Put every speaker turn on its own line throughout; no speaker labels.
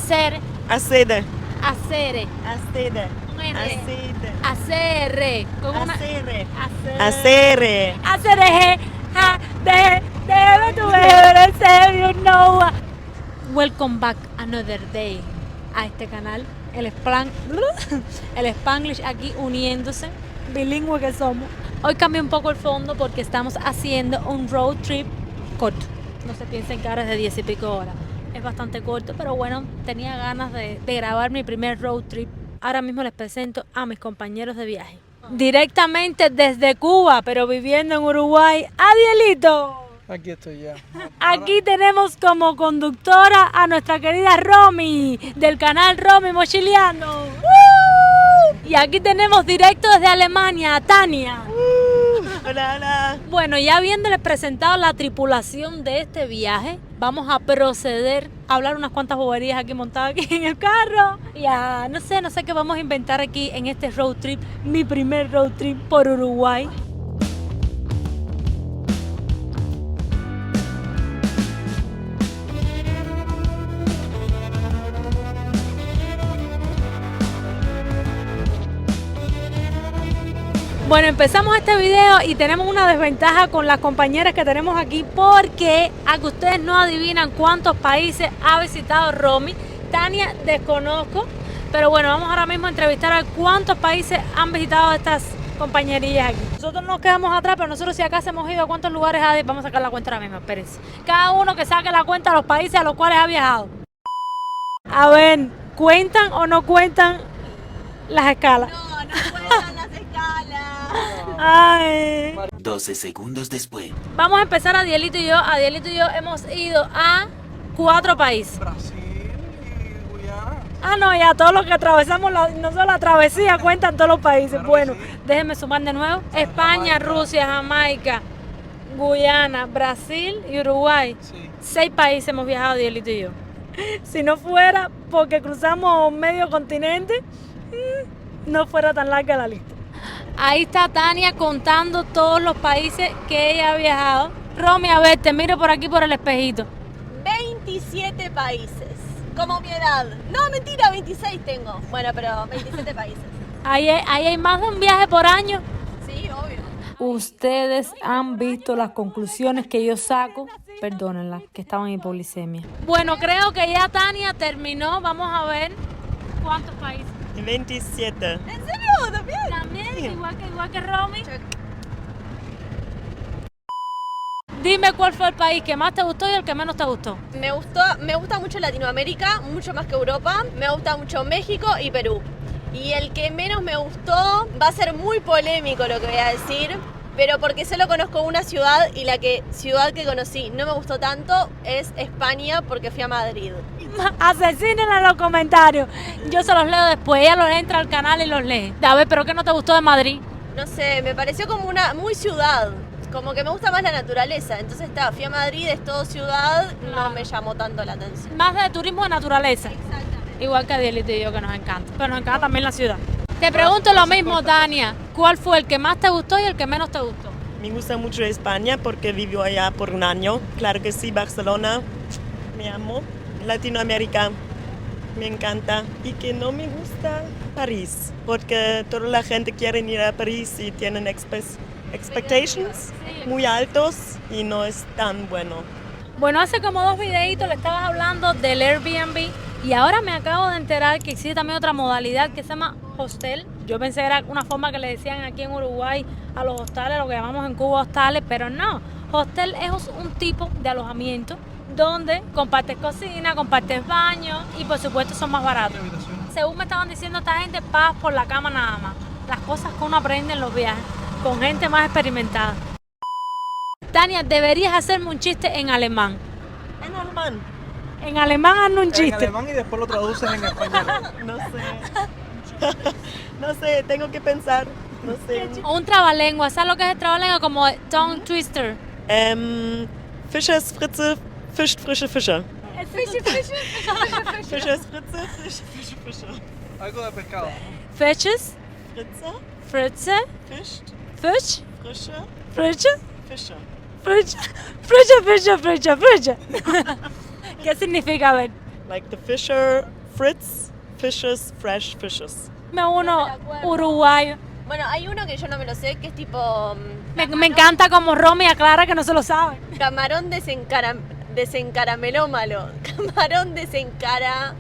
hacer,
Acede.
hacer,
Acede.
con R.
Acede.
Hacer, con una
Acere.
hacer.
Acere.
Hacer ha de to ever say you know. Welcome back another day a este canal. El Spanglish aquí uniéndose, bilingüe que somos. Hoy cambié un poco el fondo porque estamos haciendo un road trip corto. No se piensen que ahora es de 10 y pico horas. Es bastante corto, pero bueno, tenía ganas de grabar mi primer road trip. Ahora mismo les presento a mis compañeros de viaje. Directamente desde Cuba, pero viviendo en Uruguay, Adielito.
Aquí estoy ya.
Aquí tenemos como conductora a nuestra querida Romy, del canal Romy Mochileando. ¡Woo! Y aquí tenemos directo desde Alemania a Tania.
Hola, hola.
Bueno, ya habiéndoles presentado la tripulación de este viaje, vamos a proceder a hablar unas cuantas boberías aquí montadas aquí en el carro. Ya, no sé qué vamos a inventar aquí en este road trip, mi primer road trip por Uruguay. Bueno, empezamos este video y tenemos una desventaja con las compañeras que tenemos aquí porque a que ustedes no adivinan cuántos países ha visitado Romy. Tania, desconozco, pero bueno, vamos ahora mismo a entrevistar a cuántos países han visitado estas compañerillas aquí. Nosotros nos quedamos atrás, pero nosotros si acá hemos ido a cuántos lugares vamos a sacar la cuenta ahora mismo, espérense. Cada uno que saque la cuenta de los países a los cuales ha viajado. A ver, ¿cuentan o no cuentan las escalas?
No cuentan las escalas.
Ay.
12 segundos después.
Vamos a empezar, Adielito y yo. Adielito y yo hemos ido a 4 países.
Brasil y Guyana.
Ah, no, ya todos los que atravesamos, no solo la travesía, cuentan todos los países.
Claro que
Bueno,
sí.
déjenme sumar de nuevo. España, Rusia, Jamaica, Guyana, Brasil y Uruguay.
Sí.
6 países hemos viajado, Adielito y yo. Si no fuera porque cruzamos medio continente, no fuera tan larga la lista. Ahí está Tania contando todos los países que ella ha viajado. Romy, a ver, te miro por aquí por el espejito.
27 países. Como mi edad. No, mentira, 26 tengo. Bueno, pero 27 países.
Ahí hay más de un viaje por año.
Sí, obvio.
Ustedes han visto las conclusiones que yo saco. Perdónenla, que estaban en hipoglicemia. Bueno, creo que ya Tania terminó. Vamos a ver cuántos países.
27.
¿En serio? ¿También?
También, igual que Romy. Dime cuál fue el país que más te gustó y el que menos te gustó.
Me gusta mucho Latinoamérica, mucho más que Europa. Me gusta mucho México y Perú. Y el que menos me gustó va a ser muy polémico lo que voy a decir, pero porque solo conozco una ciudad y ciudad que conocí no me gustó tanto es España porque fui a Madrid.
Asesinen en los comentarios. Yo se los leo después. Ella los entra al canal y los lee. A ver, ¿pero qué no te gustó de Madrid?
No sé, me pareció como una muy ciudad. Como que me gusta más la naturaleza. Entonces fui a Madrid, es todo ciudad, no me llamó tanto la atención.
Más de turismo de naturaleza.
Exactamente.
Igual que Adielito y yo, que nos encanta. Pero nos encanta también la ciudad. Te pregunto lo mismo, Tania. ¿Cuál fue el que más te gustó y el que menos te gustó?
Me gusta mucho España porque vivo allá por un año. Claro que sí, Barcelona, me amo. Latinoamérica, me encanta. Y que no me gusta París, porque toda la gente quiere ir a París y tienen expectations muy altos y no es tan bueno.
Bueno, hace como 2 videitos le estabas hablando del Airbnb y ahora me acabo de enterar que existe también otra modalidad que se llama hostel. Yo pensé que era una forma que le decían aquí en Uruguay a los hostales, lo que llamamos en Cuba hostales, pero no. Hostel es un tipo de alojamiento donde compartes cocina, compartes baño y por supuesto son más baratos. Según me estaban diciendo esta gente, pagas por la cama nada más. Las cosas que uno aprende en los viajes, con gente más experimentada. Tania, deberías hacerme un chiste en alemán.
En alemán,
En alemán hazme un
En
chiste.
alemán y después lo traduces en español.
no sé. No sé, tengo que pensar. No sé.
Un trabalengua, ¿sabes lo que es el trabalengua? Como tongue twister.
Fischers Fritze fischt frische Fische.
Fische.
Fischers Fritze fischt frische Fische.
Algo de pescado.
Fisches,
Fritze
Fritze,
fischt
Fisch,
frische
Frische,
Fische.
Frische, Frische, Frische, Frische, Frische. ¿Qué significa? A ver.
Like the fisher Fritz, fishes, fresh fishes.
Me uno
No me acuerdo.
uruguayo.
Bueno, hay uno que yo no me lo sé, que es tipo
Me encanta como Romy aclara que no se lo sabe.
camarón desencaramelómalo. Camarón desencamana.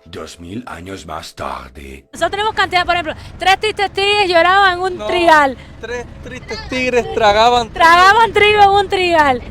2000 años más tarde.
Nosotros tenemos cantidad, por ejemplo, 3 tristes tigres lloraban en un
No,
trigal.
3 tristes tigres tragaban.
Tragaban trigo en un trigal.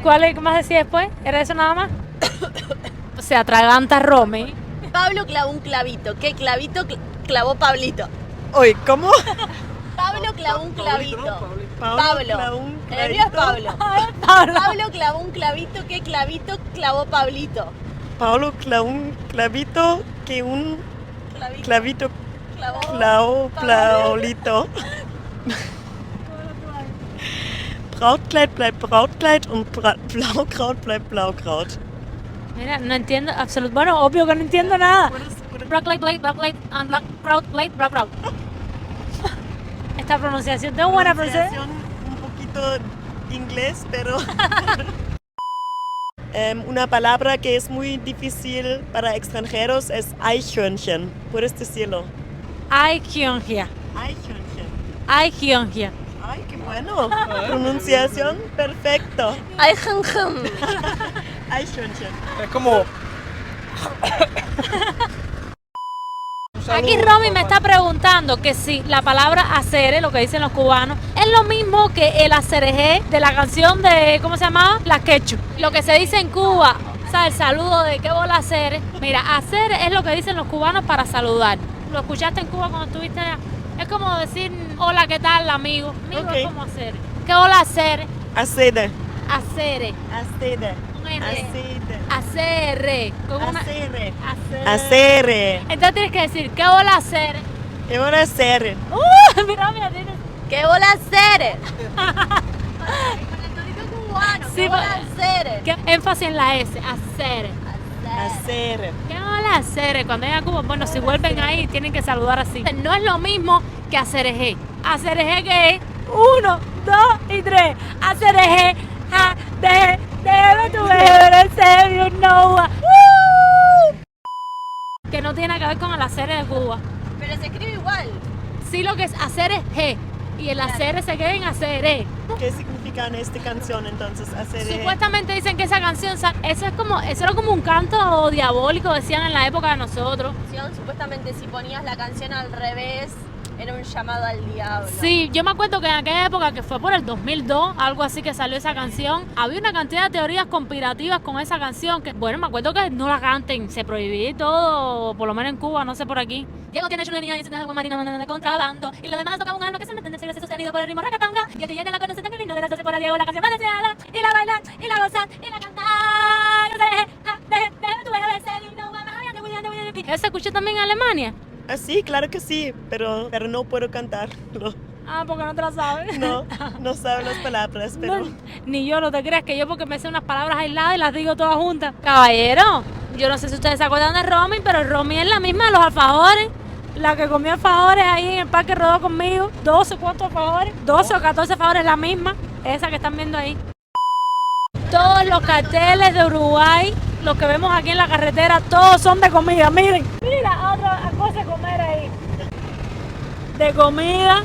¿Cuál es? ¿Qué más decía después? ¿Era eso nada más? O sea, atraganta Romy.
Pablo clavó un clavito. ¿Qué clavito clavó Pablito?
Oye, ¿cómo?
Pablo clavó un clavito.
Pablo clavó
Pablo.
un
El mío es
clavito.
Pablo.
Pablo.
Pablo clavó un clavito. ¿Qué clavito clavó Pablito?
Pablo clavó un clavito que un clavito
Clavó.
Paulito. Brautkleid bleibt Brautkleid und Blaukraut bleibt Blaukraut.
Mira, no entiendo absolutamente. Bueno, obvio que no entiendo nada. Black light, and black crowd, light, black crowd. Esta pronunciación, tengo buena pronunciación.
Un poquito inglés, pero una palabra que es muy difícil para extranjeros es Eichhörnchen. Puedes decirlo.
Ay, Georgia.
Eichhörnchen.
Ay, Georgia.
Ay, qué bueno. Pronunciación perfecto.
Ay, jum, jum.
Eichhörnchen.
Es como.
Aquí Romy me está preguntando que si la palabra acere, lo que dicen los cubanos, es lo mismo que el acerejé de la canción de, ¿cómo se llamaba? La Quechu. Lo que se dice en Cuba, o sea, el saludo de qué bola acere. Mira, acere es lo que dicen los cubanos para saludar. ¿Lo escuchaste en Cuba cuando estuviste allá? Es como decir, hola, ¿qué tal, amigo? Amigo
Ok.
es como acere. ¿Qué bola acere?
Acede.
Acere.
Acede.
Un R.
Acede.
Acere. Con una...
Acere.
Acere.
Acere.
Entonces tienes que decir, ¿qué bola acere?
¿Qué van a hacer?
Mira, mira, tienes...
¿Qué bola hacer? Con el tonito cubano.
Sí,
¿Qué bola
pero-
hacer?
¿Qué? Énfasis en la S, hacer.
Hacer.
¿Qué hola hacer? Cuando llegan a Cuba, bueno, si vuelven ahí, tienen que saludar así. No es lo mismo que hacer eje. Hacer eje que es 1, 2 y 3. Hacer eje, ja, de, debe tu beber, you know. Que no tiene que ver con el hacer de Cuba.
Pero se escribe igual.
Sí, lo que es hacer es G. Y el hacer se queda en hacer E.
¿Qué significa en esta canción entonces? Hacer.
Supuestamente dicen que esa canción, eso era como un canto diabólico, decían en la época de nosotros.
Supuestamente si ponías la canción al revés, era un llamado al diablo.
Sí, yo me acuerdo que en aquella época, que fue por el 2002, algo así que salió esa canción, había una cantidad de teorías conspirativas con esa canción, que bueno, me acuerdo que no la canten, se prohibía y todo, por lo menos en Cuba, no sé por aquí. Diego tiene una niña y se agua marina de contrabando, y lo demás toca un alma que se me entiende, sigue sostenido por el ritmo racatanga, y a ti ya la conoce tan lindo de las 12 por a Diego, la canción más deseada, y la bailan, y la gozan, y la cantan. ¿Eso se escucha también en Alemania?
Ah, sí, claro que sí, pero no puedo cantarlo.
Ah, porque no te la sabes.
No sabe las palabras, pero
No, ni yo, no te creas que yo porque me sé unas palabras aisladas y las digo todas juntas. Caballero, yo no sé si ustedes se acuerdan de Romy, pero Romy es la misma de los alfajores. La que comió alfajores ahí en el Parque Rodó conmigo. 12, ¿cuántos alfajores? 12 o 14 alfajores, la misma. Esa que están viendo ahí. Todos los carteles de Uruguay, los que vemos aquí en la carretera, todos son de comida. Miren, mira, otra cosa de comer ahí. De comida.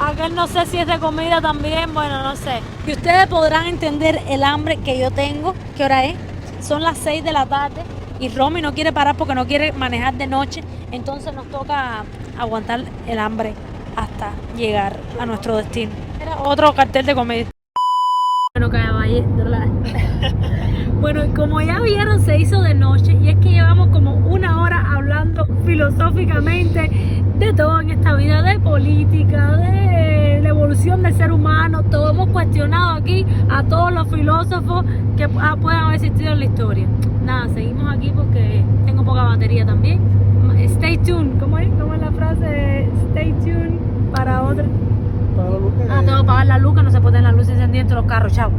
Aquel no sé si es de comida también, bueno, no sé. Y ustedes podrán entender el hambre que yo tengo. ¿Qué hora es? Son las 6 de la tarde y Romy no quiere parar porque no quiere manejar de noche. Entonces nos toca aguantar el hambre hasta llegar a nuestro destino. Era otro cartel de comida. Bueno, caballero. Bueno, y como ya vieron, se hizo de noche y es que llevamos como una hora hablando filosóficamente de todo en esta vida, de política, de la evolución del ser humano. Todo hemos cuestionado aquí a todos los filósofos que puedan haber existido en la historia. Nada, seguimos aquí porque tengo poca batería también. Stay tuned, ¿cómo es? ¿Cómo es la frase? Stay tuned para otra.
Para la luz.
Tengo que pagar la luz, que no se pueden las luces encendidas en todos los carros, chao.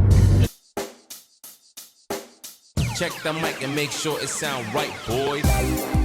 Check the mic and make sure it sound right, boys.